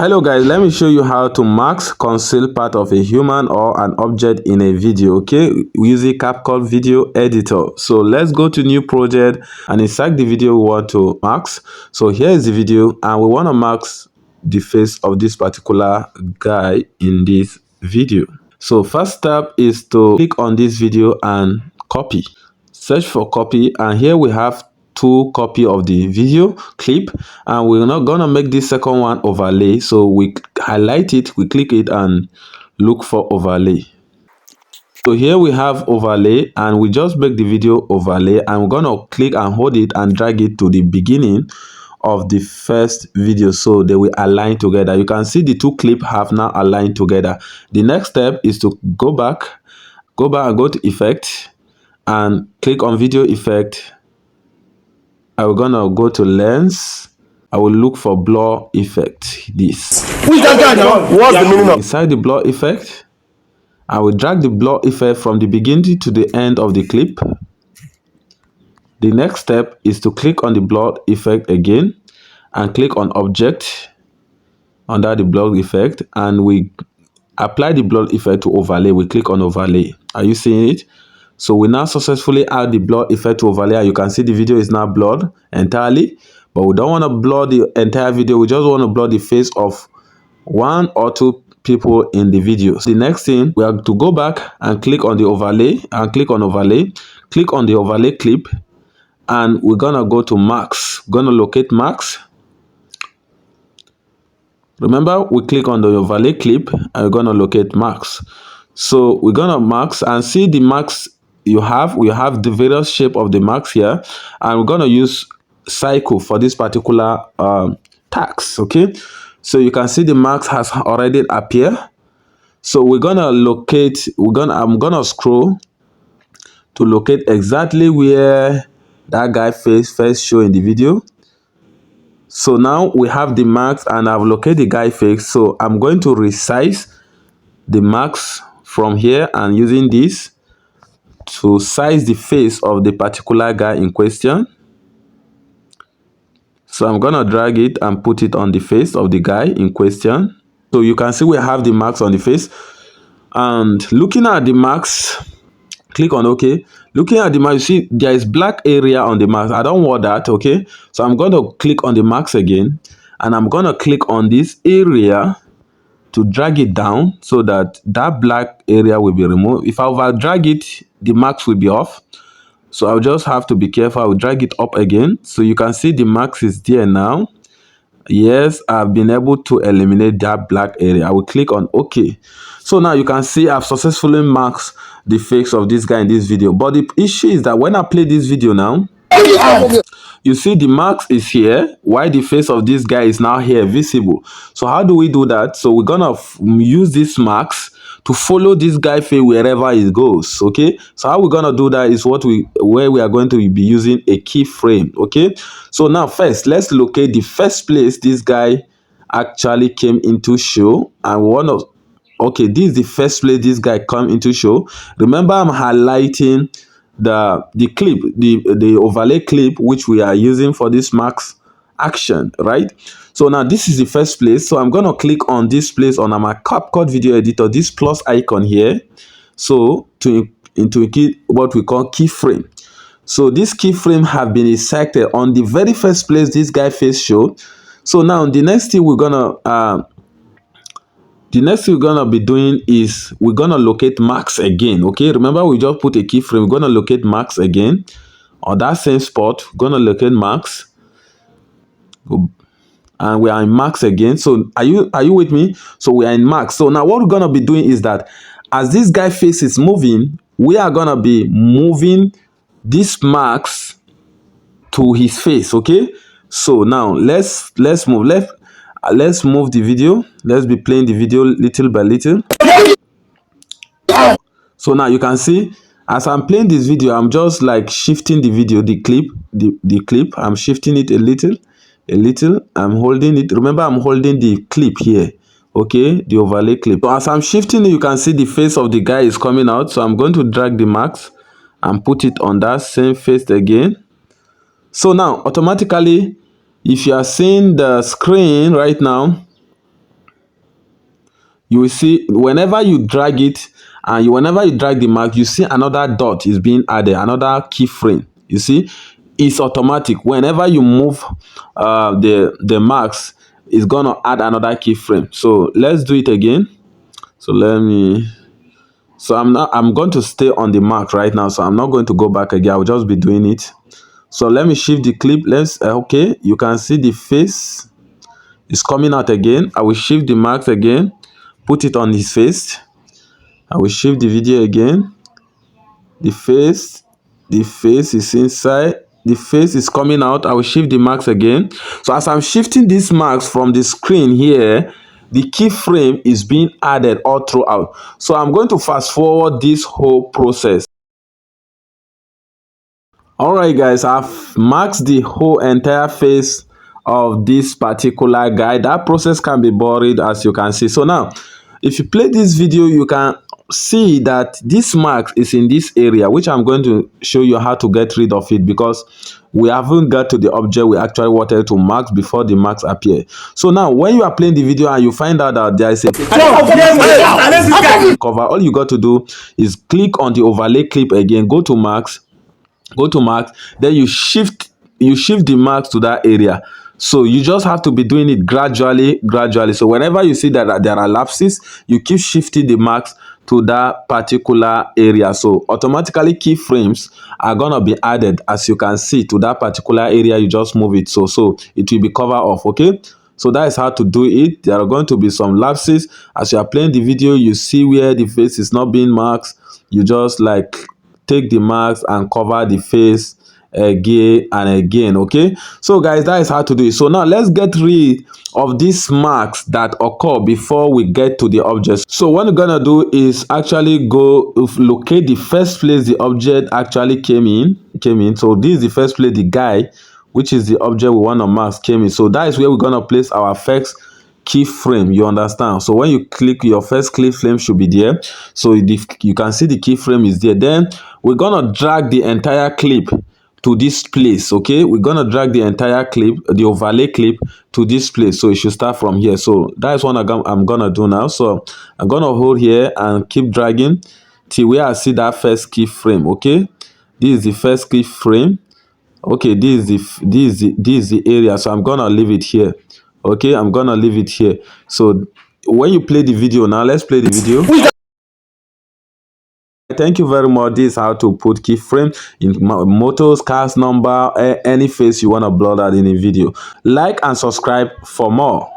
Hello guys, let me show you how to mask conceal part of a human or an object in a video, okay, using Capcut video editor. So let's go to new project and insert the video we want to mask. So here is the video and we want to mask the face of this particular guy in this video. So first step is to click on this video and copy. Search for copy, and here we have two copy of the video clip, and we're not gonna make this second one overlay. So we highlight it, we click it and look for overlay. So here we have overlay, and we just make the video overlay, and we're gonna click and hold it and drag it to the beginning of the first video so they will align together. You can see the two clips have now aligned together. The next step is to go back and go to effect and click on video effect. I'm gonna go to lens. I will look for blur effect. This. Who is that guy now? What's the meaning of? Inside the blur effect, I will drag the blur effect from the beginning to the end of the clip. The next step is to click on the blur effect again and click on object under the blur effect, and we apply the blur effect to overlay. We click on overlay. Are you seeing it? So we now successfully add the blur effect to overlay. You can see the video is now blurred entirely, but we don't want to blur the entire video. We just want to blur the face of one or two people in the video. So the next thing, we have to go back and click on the overlay and click on overlay. Click on the overlay clip, and we're gonna go to max. We're gonna locate max. Remember, we click on the overlay clip and we're gonna locate max. So we're gonna max and see the max you have. We have the various shape of the max here, and we're gonna use cycle for this particular tax. Okay, so you can see the max has already appeared. So we're gonna locate. I'm gonna scroll to locate exactly where that guy face first show in the video. So now we have the max and I've located the guy face. So I'm going to resize the max from here and using this to size the face of the particular guy in question. So I'm gonna drag it and put it on the face of the guy in question. So you can see we have the max on the face, and looking at the max, click on OK. Looking at the max, you see there is black area on the max. I don't want that. Okay, so I'm going to click on the max again, and I'm going to click on this area to drag it down so that that black area will be removed. If I over drag it, the max will be off. So I'll just have to be careful. I will drag it up again. So you can see the max is there now. Yes, I've been able to eliminate that black area. I will click on OK. So now you can see I've successfully masked the face of this guy in this video. But the issue is that when I play this video now, you see the mask is here while the face of this guy is now here visible. So how do we do that? So we're gonna use this mask to follow this guy face wherever it goes. Okay, so how we're gonna do that is where we are going to be using a keyframe. Okay, so now first let's locate the first place this guy actually came into show, and we want to okay, this is the first place this guy come into show. Remember, I'm highlighting the clip, the overlay clip which we are using for this max action, right? So now this is the first place. So I'm going to click on this place on my Capcut video editor, this plus icon here, so to what we call keyframe. So this keyframe have been inserted on the very first place this guy face show. So now the next thing we're gonna be doing is we're gonna locate max again. Okay, remember we just put a keyframe. We're gonna locate max again on that same spot. We're gonna locate max, and we are in max again. So are you with me? So we are in max. So now what we're gonna be doing is that as this guy face is moving, we are gonna be moving this max to his face. Okay, so now let's move left. Let's move the video. Let's be playing the video little by little. So now you can see as I'm playing this video, I'm just like shifting the video, the clip. I'm shifting it a little. I'm holding it. Remember, I'm holding the clip here. Okay, the overlay clip. So as I'm shifting it, you can see the face of the guy is coming out. So I'm going to drag the max and put it on that same face again. So now automatically, if you are seeing the screen right now, you will see whenever you drag it, and whenever you drag the mark, you see another dot is being added, another keyframe. You see, it's automatic. Whenever you move the marks, it's gonna add another keyframe. So let's do it again. So I'm going to stay on the mark right now, so I'm not going to go back again. I'll just be doing it. So let me shift the clip. Let's okay, you can see the face is coming out again. I will shift the marks again, put it on his face. I will shift the video again. The face is inside. The face is coming out. I will shift the marks again. So as I'm shifting these marks from the screen here, the keyframe is being added all throughout. So I'm going to fast forward this whole process. All right, guys, I've marked the whole entire face of this particular guy. That process can be buried, as you can see. So now, if you play this video, you can see that this mark is in this area, which I'm going to show you how to get rid of it, because we haven't got to the object we actually wanted to mark before the marks appear. So now, when you are playing the video and you find out that there is a cover, all you got to do is click on the overlay clip again, go to marks, then you shift the marks to that area. So you just have to be doing it gradually. So whenever you see that there are lapses, you keep shifting the marks to that particular area. So automatically keyframes are gonna be added, as you can see, to that particular area. You just move it, so it will be covered off. Okay, so that is how to do it. There are going to be some lapses as you are playing the video. You see where the face is not being marked, you just like take the marks and cover the face again and again. Okay, so guys, that is how to do it. So now let's get rid of these marks that occur before we get to the object. So what we're gonna do is actually go locate the first place the object actually came in. So this is the first place the guy, which is the object we want to mark, came in. So that is where we're gonna place our first keyframe. You understand? So when you click, your first keyframe should be there. So you can see the keyframe is there. Then we're gonna drag the entire clip to this place. Okay, we're gonna drag the entire clip, the overlay clip, to this place. So it should start from here. So that is what I'm gonna do now. So I'm gonna hold here and keep dragging till where I see that first keyframe. Okay, this is the first keyframe. Okay, this is the area, so I'm gonna leave it here. Okay, I'm gonna leave it here. So when you play the video now, let's play the video. Thank you very much. This is how to put keyframe in motors, cars, number, any face you want to blur that in a video. Like and subscribe for more.